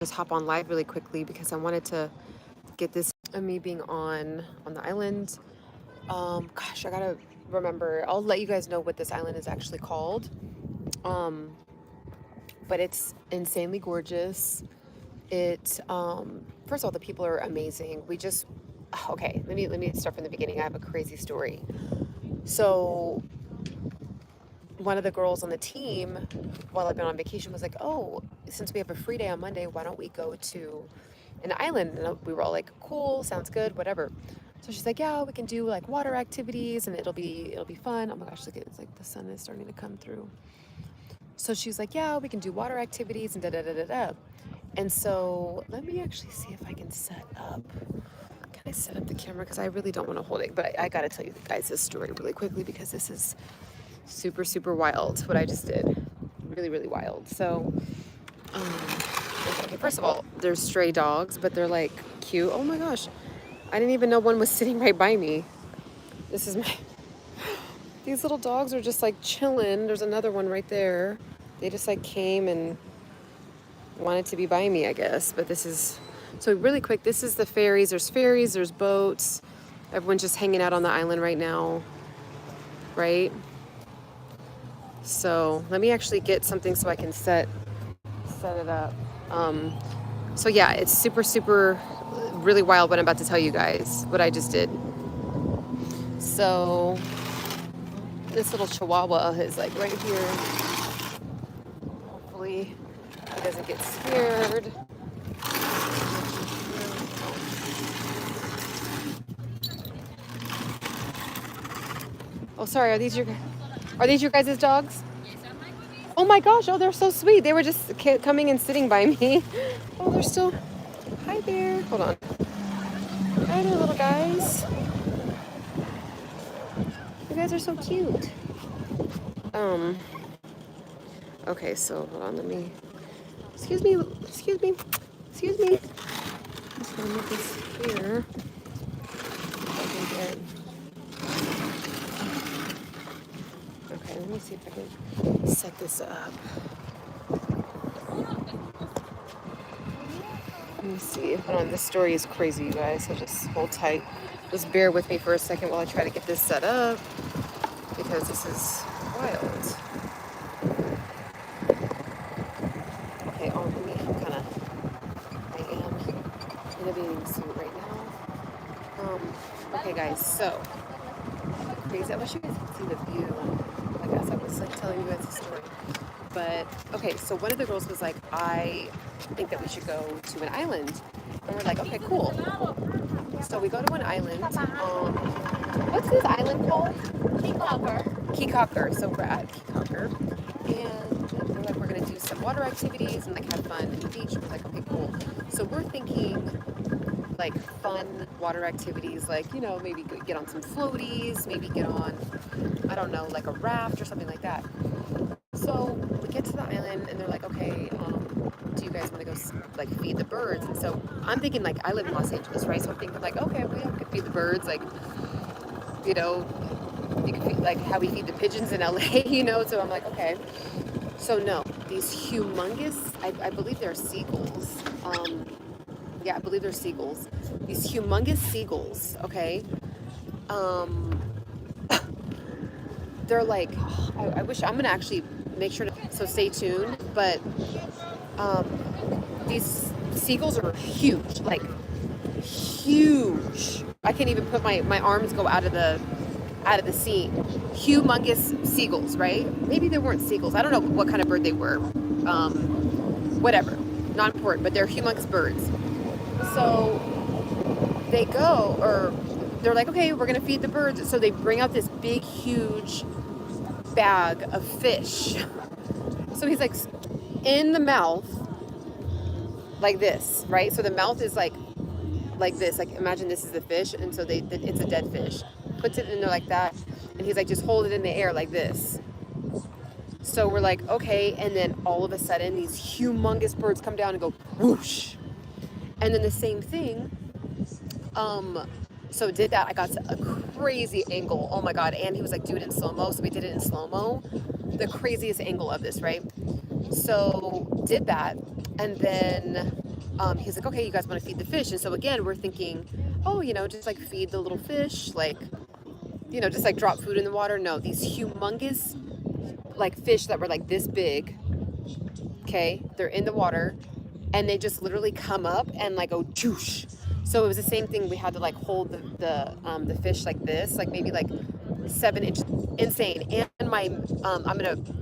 just hop on live really quickly because I wanted to get this of me being on the island. Gosh, I gotta remember. I'll let you guys know what this island is actually called. Um, but it's insanely gorgeous. First of all, the people are amazing. Okay, let me start from the beginning. I have a crazy story. So one of the girls on the team, while I've been on vacation, was like, "Oh, since we have a free day on Monday, why don't we go to an island?" And we were all like, "Cool, sounds good, whatever." So she's like, "Yeah, we can do like water activities, and it'll be fun." Oh my gosh, look, it's like the sun is starting to come through. So she's like, "Yeah, we can do water activities and da da da da da." And so let me actually see if I can set up. Can I set up the camera? Because I really don't want to hold it, but I got to tell you guys this story really quickly because this is super, super wild what I just did. Really, really wild. So, okay, first of all, there's stray dogs, but they're like cute. Oh my gosh. I didn't even know one was sitting right by me. This is my, these little dogs are just like chilling. There's another one right there. They just like came and wanted to be by me, I guess. But this is, so really quick, this is the ferries. There's boats. Everyone's just hanging out on the island right now, right? So let me actually get something so I can set it up. So yeah, it's super, super, really wild what I'm about to tell you guys, what I just did. So this little chihuahua is like right here. Hopefully he doesn't get scared. Oh, sorry, are these your guys' dogs? Oh my gosh, oh, they're so sweet. They were just coming and sitting by me. Oh, they're still, hi there. Hold on. Hi there, little guys. You guys are so cute. Okay, so hold on, let me, excuse me. Just gonna move this here. Okay, let me see if I can set this up. Let me see. Hold on, this story is crazy, you guys, so just hold tight. Just bear with me for a second while I try to get this set up, because this is wild. Okay, let me I am in a bathing suit right now. Okay, guys, so crazy. I wish you guys could see the view. I guess I was like telling you guys a story. But okay, so one of the girls was like, "I think that we should go to an island." And we're like, "Okay, cool." So we go to an island. What's this island called? Keycocker. So we're at Keycocker. And we're like, we're going to do some water activities and like have fun at the beach. We're like, okay, cool. So we're thinking like fun water activities, like, you know, maybe get on some floaties, maybe get on, I don't know, like a raft or something like that. So we get to the island and they're like, "Okay, do you guys want to go like feed the birds?" And so I'm thinking, like, I live in Los Angeles, right? So I'm thinking like, okay, we could feed the birds, like, you know, you could feed, like how we feed the pigeons in LA, you know? So I'm like, okay. So no, these humongous, I believe they're seagulls. Yeah, I believe they're seagulls. These humongous seagulls, okay? They're like, I wish, I'm gonna actually make sure to, so stay tuned, but these seagulls are huge, like huge. I can't even put my arms go out of the sea. Humongous seagulls, right? Maybe they weren't seagulls. I don't know what kind of bird they were. Whatever, not important, but they're humongous birds. So they're like, "Okay, we're gonna feed the birds." So they bring out this big, huge bag of fish. So he's like in the mouth, like this, right? So the mouth is like this. Like, imagine this is the fish, and so it's a dead fish. Puts it in there like that, and he's like, "Just hold it in the air like this." So we're like, okay, and then all of a sudden, these humongous birds come down and go whoosh, and then the same thing. So did that. I got a crazy angle. Oh my God. And he was like, "Do it in slow-mo." So we did it in slow-mo. The craziest angle of this, right? So did that. And then he's like, okay, you guys want to feed the fish? And so again, we're thinking, oh, you know, just like feed the little fish, like, you know, just like drop food in the water. No, these humongous like fish that were like this big, okay, they're in the water, and they just literally come up and like go joosh. So it was the same thing. We had to like hold the fish like this, like maybe like 7 inches. Insane. And my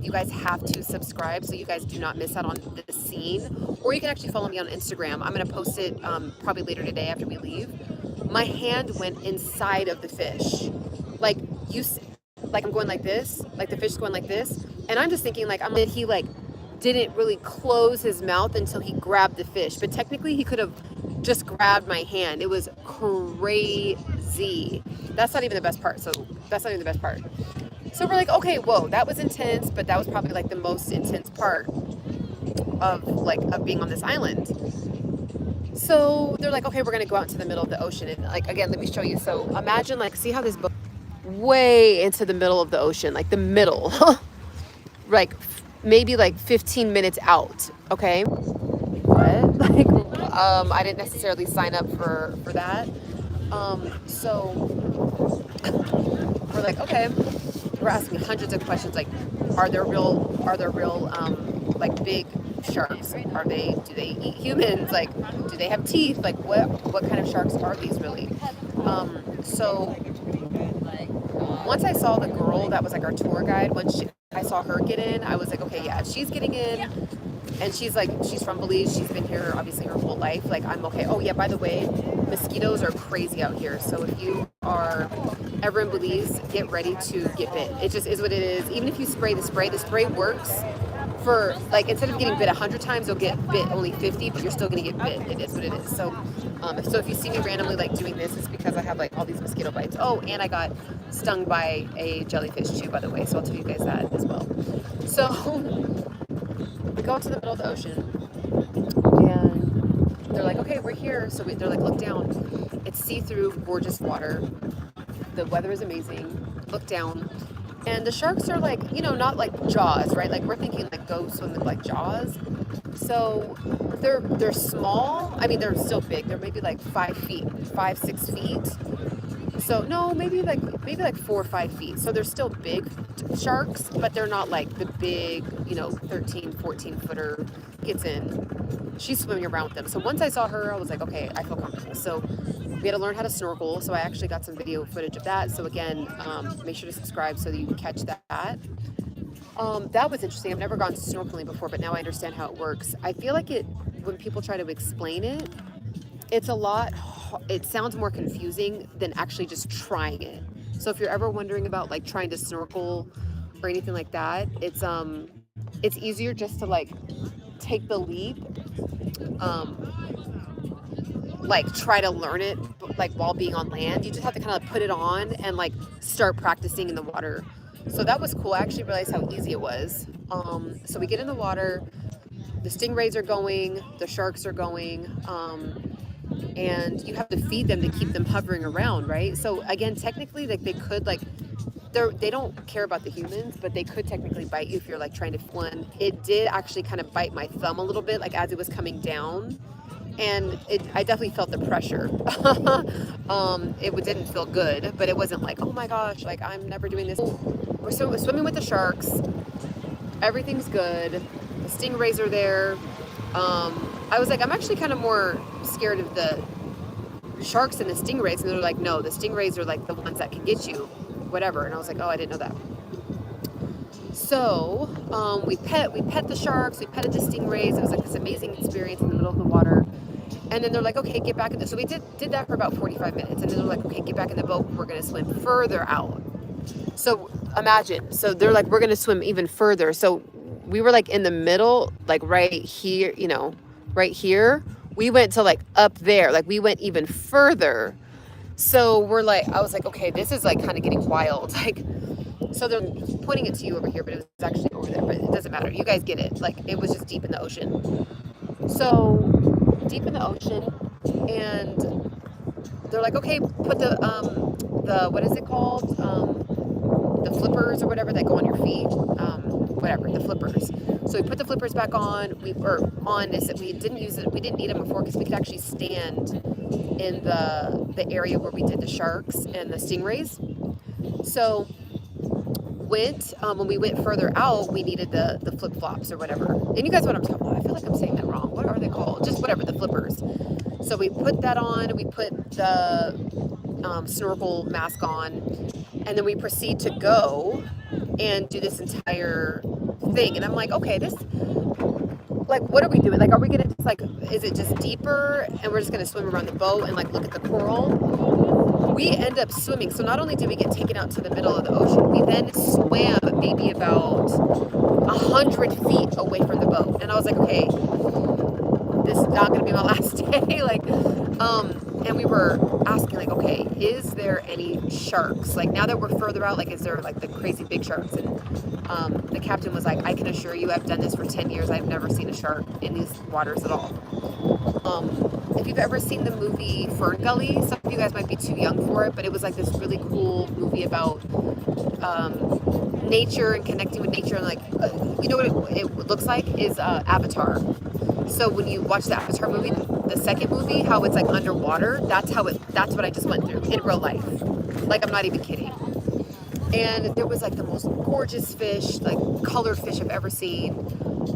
you guys have to subscribe so you guys do not miss out on this scene, or you can actually follow me on Instagram. I'm gonna post it probably later today after we leave. My hand went inside of the fish, like like I'm going like this, like the fish is going like this, and I'm just thinking like he like didn't really close his mouth until he grabbed the fish, but technically he could have just grabbed my hand. It was crazy. That's not even the best part. So that's not even the best part. So we're like, okay, whoa, that was intense, but that was probably like the most intense part of being on this island. So they're like, okay, we're gonna go out into the middle of the ocean, and like again, let me show you. So imagine like, see how this boat way into the middle of the ocean, like the middle, like maybe like 15 minutes out. Okay, what? Like, I didn't necessarily sign up for that. So we're like, okay, we're asking hundreds of questions, like, are there real like big sharks? Do they eat humans? Like, do they have teeth? Like, what kind of sharks are these really? So once I saw the girl that was like our tour guide, I saw her get in, I was like, okay, yeah, she's getting in. And she's from Belize. She's been here obviously her whole life. Like, I'm okay. Oh yeah, by the way, mosquitoes are crazy out here. So if you are ever in Belize, get ready to get bit. It just is what it is. Even if you spray the spray works for, like, instead of getting bit 100 times, you'll get bit only 50, but you're still gonna get bit. It is what it is. So if you see me randomly like doing this, it's because I have like all these mosquito bites. Oh, and I got stung by a jellyfish too, by the way. So I'll tell you guys that as well. So we go into the middle of the ocean, and they're like, okay, we're here. So they're like, look down. It's see-through, gorgeous water. The weather is amazing. Look down. And the sharks are like, you know, not like Jaws, right? Like, we're thinking like go swim with like Jaws. So they're small. I mean, they're still big. They're maybe like 5 feet, 6 feet. So no, maybe like 4 or 5 feet. So they're still big sharks, but they're not like the big, you know, 13, 14 footer gets in. She's swimming around with them. So once I saw her, I was like, okay, I feel comfortable. So we had to learn how to snorkel. So I actually got some video footage of that. So again, make sure to subscribe so that you can catch that. That was interesting. I've never gone snorkeling before, but now I understand how it works. I feel like when people try to explain it, it sounds more confusing than actually just trying it. So if you're ever wondering about like trying to snorkel or anything like that, it's easier just to like take the leap, like try to learn it like while being on land. You just have to kind of put it on and like start practicing in the water. So that was cool. I actually realized how easy it was. So we get in the water, the stingrays are going, the sharks are going, and you have to feed them to keep them hovering around, right? So again, technically, like they could like, they don't care about the humans, but they could technically bite you if you're like trying to one. It did actually kind of bite my thumb a little bit, like as it was coming down, and I definitely felt the pressure. It didn't feel good, but it wasn't like, oh my gosh, like I'm never doing this. We're swimming with the sharks. Everything's good. The stingrays are there. I was like, I'm actually kind of more scared of the sharks than the stingrays. And they're like, no, the stingrays are like the ones that can get you, whatever. And I was like, oh, I didn't know that. So we pet the sharks, we petted the stingrays. It was like this amazing experience in the middle of the water. And then they're like, okay, get back in the, so we did that for about 45 minutes. And then they're like, okay, get back in the boat. We're going to swim further out. So imagine, so they're like, we're going to swim even further. So we were like in the middle, like right here, you know, right here. We went to like up there, like we went even further. So we're like, I was like, okay, this is like kind of getting wild. Like, so they're pointing it to you over here, but it was actually over there, but it doesn't matter. You guys get it. Like, it was just deep in the ocean. So deep in the ocean, and they're like, okay, put the what is it called? The flippers or whatever that go on your feet. whatever, the flippers. So we put the flippers back on. We didn't use it. We didn't need them before because we could actually stand in the area where we did the sharks and the stingrays. So when we went further out, we needed the flip flops or whatever. And you guys know what I'm talking about. I feel like I'm saying that wrong. What are they called? Just whatever, the flippers. So we put that on. We put the snorkel mask on, and then we proceed to go and do this entire thing. And I'm like, okay, this, like, what are we doing? Like, are we gonna just like, is it just deeper and we're just gonna swim around the boat and like look at the coral? We end up swimming. So not only did we get taken out to the middle of the ocean, we then swam maybe about 100 feet away from the boat. And I was like, okay, this is not gonna be my last day. Like, and we were asking, like, okay, is there any sharks? Like, now that we're further out, like, is there like the crazy big sharks? And the captain was like, I can assure you, I've done this for 10 years. I've never seen a shark in these waters at all. If you've ever seen the movie Fern Gully, some of you guys might be too young for it, but it was like this really cool movie about nature and connecting with nature. And like, you know what it looks like is Avatar. So when you watch the Avatar movie, the second movie, how it's like underwater, that's what I just went through in real life. Like, I'm not even kidding. And there was like the most gorgeous fish, like colored fish I've ever seen.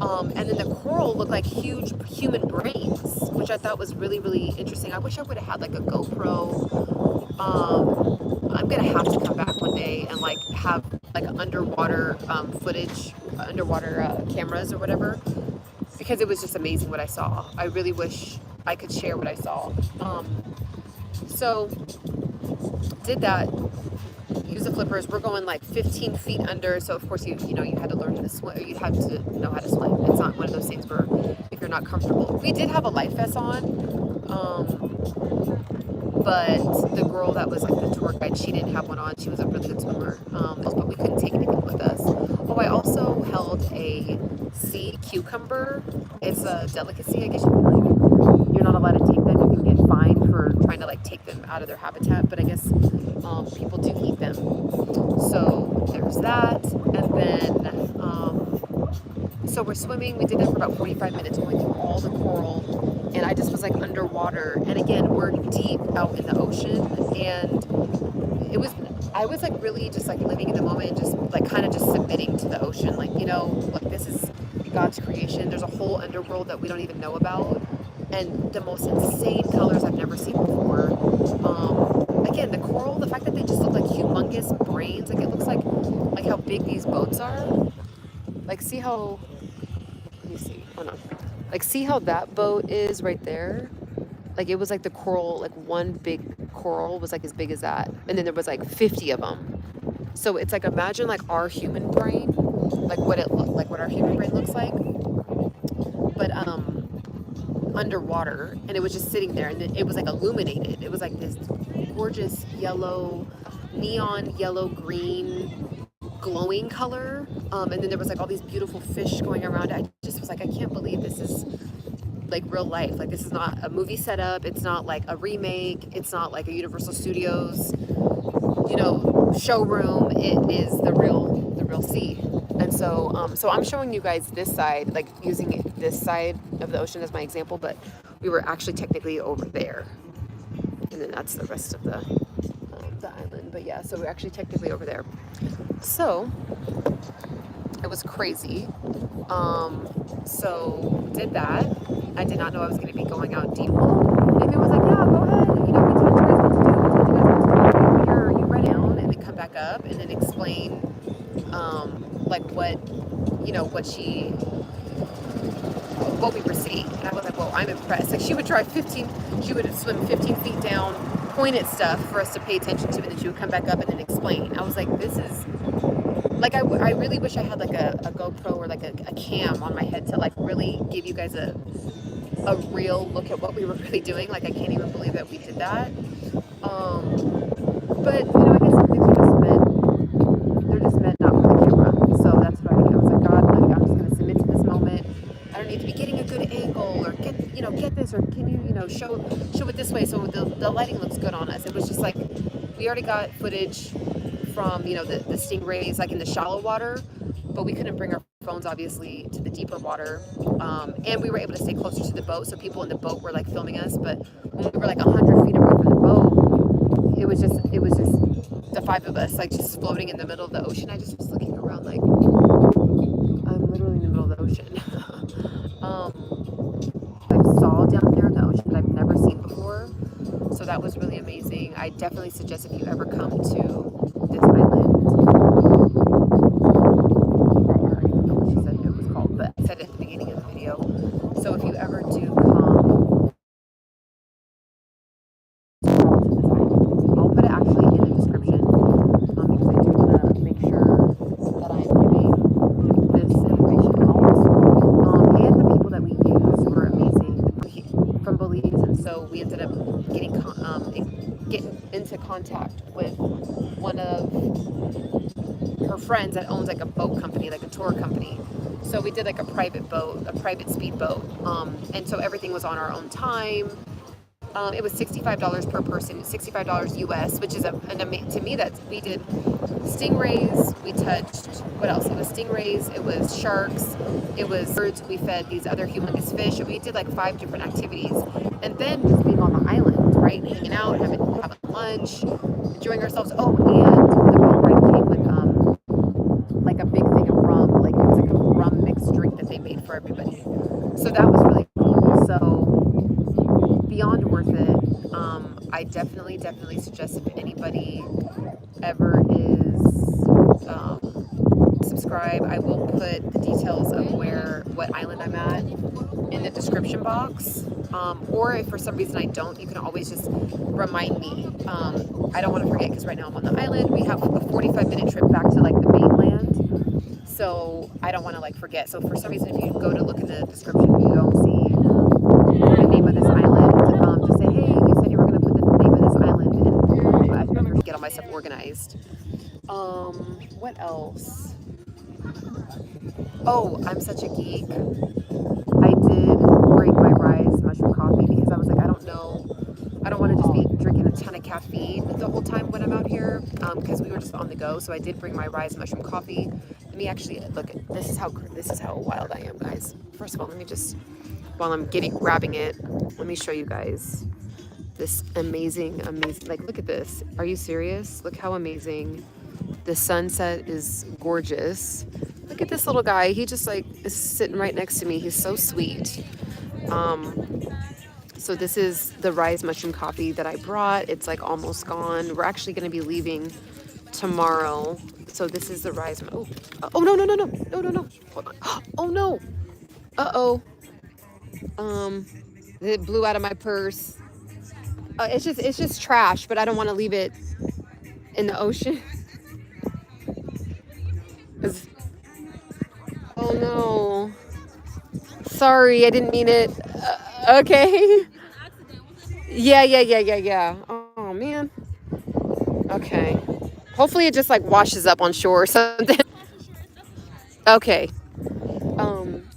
And then the coral looked like huge human brains, which I thought was really, really interesting. I wish I would have had like a GoPro. I'm gonna have to come back one day and like have like underwater footage, underwater cameras or whatever, because it was just amazing what I saw. I really wish I could share what I saw. So did that. Use the flippers. We're going like 15 feet under, so of course you had to learn to swim. You had to know how to swim. It's not one of those things where if you're not comfortable. We did have a life vest on, but the girl that was like the tour guide, she didn't have one on. She was a really good swimmer, but we couldn't take anything with us. Oh, I also held a sea cucumber. It's a delicacy, I guess you can like. You're not allowed to take them. You can get fined for trying to like take them out of their habitat, but I guess people do eat them. So there's that. And then so we're swimming. We did that for about 45 minutes, going through all the coral, and I just was like underwater. And again, we're deep out in the ocean, and I was like really just like living in the moment and just like kind of just submitting to the ocean. Like, like this is God's creation. There's a whole underworld that we don't even know about, and the most insane colors I've never seen before. Again, the coral, the fact that they just look like humongous brains, like it looks like how big these boats are. Like, see how, let me see, hold on. Like, see how that boat is right there? Like, it was like the coral, like one big coral was like as big as that. And then there was like 50 of them. So it's like, imagine like our human brain, like what our human brain looks like. But, underwater, and it was just sitting there, and it was like illuminated. It was like this gorgeous yellow, neon yellow green glowing color, and then there was like all these beautiful fish going around. I just was like, I can't believe this is like real life. Like, this is not a movie setup. It's not like a remake. It's not like a Universal Studios showroom. It is the real sea. And so so I'm showing you guys this side, like using this side of the ocean as my example, but we were actually technically over there, and then that's the rest of the island. But yeah, so we're actually technically over there. So it was crazy. So did that. I did not know I was going to be going out deep. Maybe it was like, yeah, go ahead. We taught you guys what to do. We taught you guys what to do. You're ready down, and then come back up and then explain like what we were seeing. And I was like, well, I'm impressed. Like, she would swim 15 feet down, point at stuff for us to pay attention to, and then she would come back up and then explain. I was like, this is like, I really wish I had like a GoPro or like a cam on my head to like really give you guys a real look at what we were really doing. Like, I can't even believe that we did that. But I guess some things they're just meant not for the camera. So that's what I was like, God, like, I'm just gonna submit to this moment. I don't need to be getting a good angle or get this, or can you show it this way so the lighting looks good on us. It was just like, we already got footage from the stingrays like in the shallow water, but we couldn't bring our phones obviously to the deeper water, and we were able to stay closer to the boat, so people in the boat were like filming us. But when we were like 100 feet away from the boat, it was just the five of us like just floating in the middle of the ocean. I just was looking around like I'm literally in the middle of the ocean. I saw down there in the ocean that I've never seen before, so that was really amazing. I definitely suggest if you ever come to this island. She said it was called, but I said it at the beginning of the video. So if you ever do come to this island, I'll put it actually in the description because I do want to make sure that I'm giving this information out. And the people that we use were amazing from Belize, and so we ended up getting into contact with one of her friends that owns like a boat company, like a tour company. So we did like a private speedboat, and so everything was on our own time. It was $65 per person, $65 US, which is to me that we did stingrays. We touched what else? It was stingrays. It was sharks. It was birds. We fed these other humongous fish. We did like 5 different activities, and then just being on the island, right, hanging out, having lunch, enjoying ourselves. Oh, and the boat ride came with like a big thing of rum, like it was like a rum mixed drink that they made for everybody. So that was really cool. So beyond worth it. I definitely suggest if anybody ever is subscribe, I will put the details of what island I'm at in the description box. Or if for some reason I don't, you can always just remind me. I don't want to forget because right now I'm on the island. We have a 45-minute trip back to like the mainland, so I don't want to like forget. So for some reason, if you go to look in the description, you don't see the name of this island, just say, hey, you said you were going to put the name of this island, and I remember to get all my stuff organized. What else? Oh, I'm such a geek. I did bring my RYZE Mushroom Coffee because I was like, I don't want to just be drinking a ton of caffeine the whole time when I'm out here, because we were just on the go. So I did bring my RYZE Mushroom Coffee. Let me actually look at this is how wild I am, guys. First of all, let me just, while I'm grabbing it, let me show you guys this amazing, like, look at this. Are you serious? Look how amazing. The sunset is gorgeous. Look at this little guy. He just like is sitting right next to me. He's so sweet. So this is the RYZE Mushroom Coffee that I brought. It's like almost gone. We're actually going to be leaving tomorrow. So this is the RYZE. Oh no. Hold on. Oh no. Uh-oh. It blew out of my purse. It's just trash, but I don't want to leave it in the ocean. Oh no. Sorry, I didn't mean it. Okay. Yeah. Oh man. Okay. Hopefully it just like washes up on shore or something. Okay.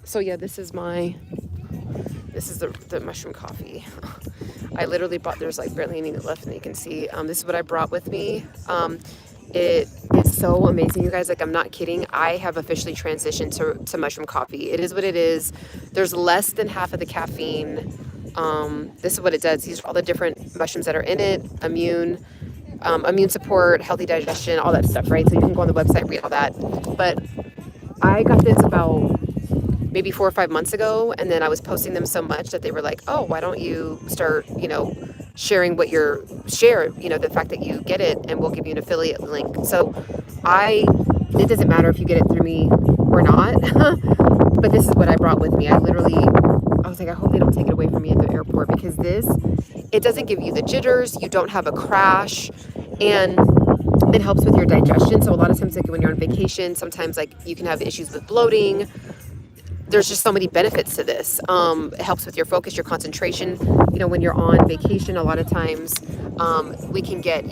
So yeah, this is the mushroom coffee. I literally bought, there's like barely any left, and you can see, this is what I brought with me. It is so amazing, you guys. Like, I'm not kidding. I have officially transitioned to mushroom coffee. It is what it is. There's less than half of the caffeine. This is what it does. These are all the different mushrooms that are in it. Immune support, healthy digestion, all that stuff, right? So you can go on the website, read all that. But I got this about maybe 4 or 5 months ago, and then I was posting them so much that they were like, oh, why don't you start, sharing the fact that you get it, and we'll give you an affiliate link. So it doesn't matter if you get it through me or not, but this is what I brought with me. I was like, I hope they don't take it away from me at the airport, because it doesn't give you the jitters, you don't have a crash, and it helps with your digestion. So a lot of times, like when you're on vacation, sometimes like you can have issues with bloating. There's just so many benefits to this. It helps with your focus, your concentration. When you're on vacation, a lot of times we can get,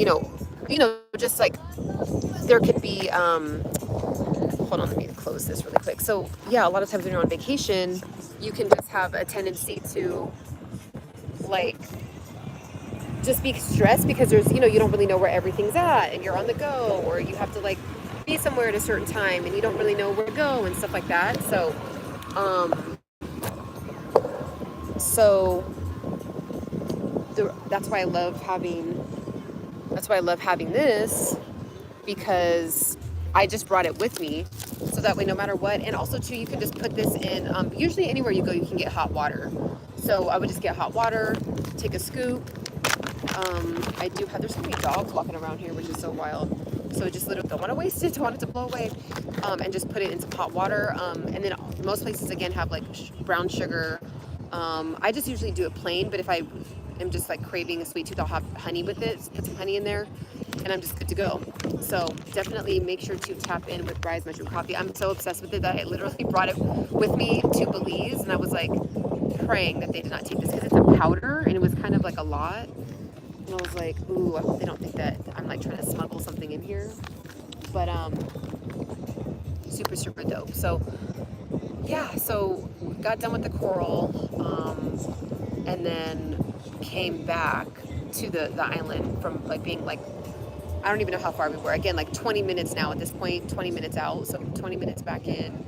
just like there could be, hold on, let me close this really quick. So yeah, a lot of times when you're on vacation, you can just have a tendency to like just be stressed because there's, you don't really know where everything's at, and you're on the go, or you have to like be be somewhere at a certain time and you don't really know where to go and stuff like that. So, that's why I love having this, because I just brought it with me, so that way no matter what. And also too, you can just put this in, usually anywhere you go you can get hot water, so I would just get hot water, take a scoop. I do have, there's so many dogs walking around here, which is so wild, so I just literally don't want to waste it, don't want it to blow away, and just put it in some hot water. And then most places again have like brown sugar. I just usually do it plain, but if I am just like craving a sweet tooth, I'll have honey with it, put some honey in there, and I'm just good to go. So definitely make sure to tap in with RYZE Mushroom Coffee. I'm so obsessed with it that I literally brought it with me to Belize, and I was like praying that they did not take this, because it's a powder and it was kind of like a lot. And I was like, ooh, I hope they don't think that I'm like trying to smuggle something in here. But super, super dope. So yeah, so got done with the coral, and then came back to the island from like being like, I don't even know how far we were. Again, like 20 minutes now at this point, 20 minutes out, so 20 minutes back in.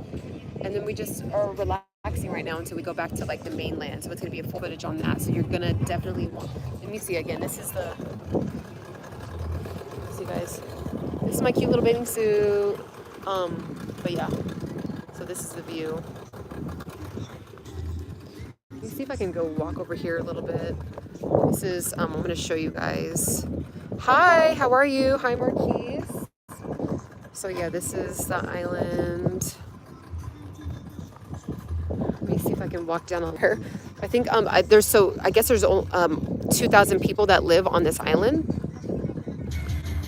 And then we just are relaxing right now until we go back to like the mainland. So it's gonna be a full footage on that. So you're gonna definitely want, let me see again, this is the, see guys, this is my cute little bathing suit. But yeah, so this is the view. Let me see if I can go walk over here a little bit. This is, I'm gonna show you guys. Hi, how are you? Hi, Marquise. So yeah, this is the island. Let me see if I can walk down on here. I think I guess there's 2,000 people that live on this island.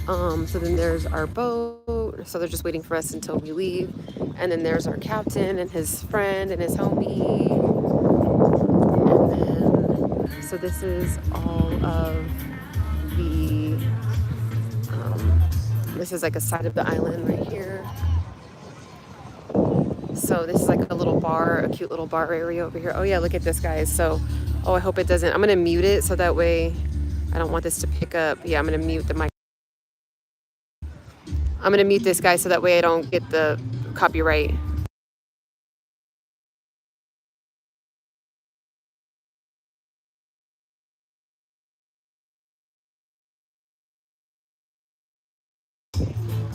So then there's our boat. So they're just waiting for us until we leave. And then there's our captain and his friend and his homie. And then, so this is all of the, this is like a side of the island right here. So this is like a little bar, a cute little bar area over here. Oh yeah, look at this, guys. So, oh, I hope it doesn't, I'm gonna mute it so that way I don't want this to pick up. Yeah, I'm gonna mute the mic. I'm gonna mute this, guys, so that way I don't get the copyright.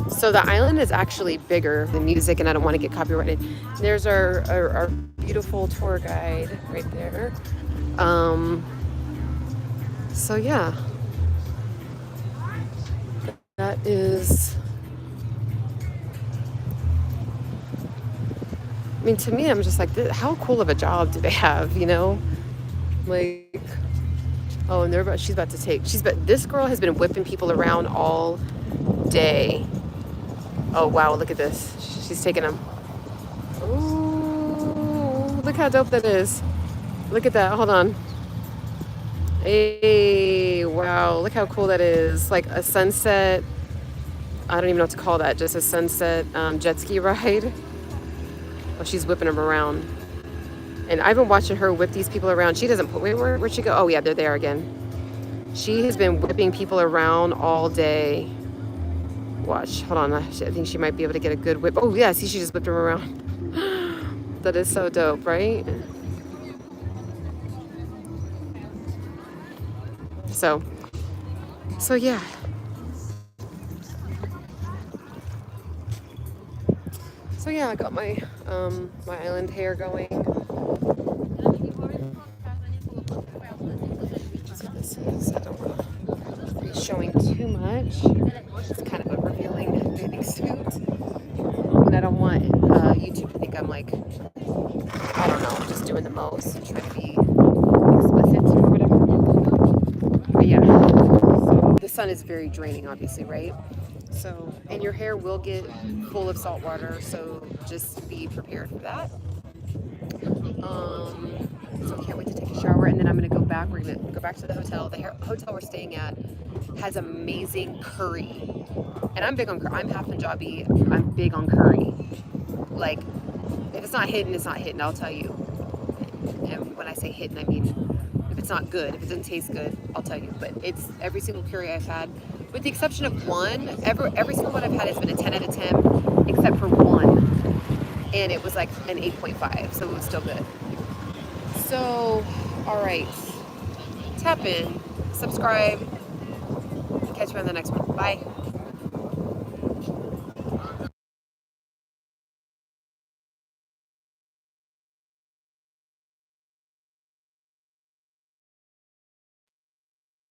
So the island is actually bigger than music, and I don't want to get copyrighted. There's our beautiful tour guide right there. So yeah, that is, I mean, to me, I'm just like, how cool of a job do they have, you know? Like, oh, and this girl has been whipping people around all day. Oh, wow, look at this. She's taking them. Ooh, look how dope that is. Look at that, hold on. Hey, wow, look how cool that is. Like a sunset, I don't even know what to call that, just a sunset jet ski ride. Oh, she's whipping them around. And I've been watching her whip these people around. She doesn't put, where'd she go? Oh yeah, they're there again. She has been whipping people around all day. Watch, hold on, I think she might be able to get a good whip. Oh yeah, see, she just whipped them around. That is so dope, right? So yeah. So yeah, I got my my island hair going. So this is, I don't want to be showing too much. It's kind of a revealing bathing suit, and I don't want YouTube to think I'm like, I don't know, just doing the most, trying to be explicit or whatever. But yeah, so the sun is very draining, obviously, right? So, and your hair will get full of salt water, so just be prepared for that. So I can't wait to take a shower, and then I'm gonna go back. We're gonna go back to the hotel. The hotel we're staying at has amazing curry, and I'm big on curry. I'm half Punjabi. I'm big on curry. Like, if it's not hidden, it's not hidden. I'll tell you. And when I say hidden, I mean if it's not good, if it doesn't taste good, I'll tell you. But it's every single curry I've had with the exception of one. Every single one I've had has been a 10 out of 10, except for one, and it was like an 8.5, so it was still good. So, all right, tap in, subscribe, catch you on the next one. Bye.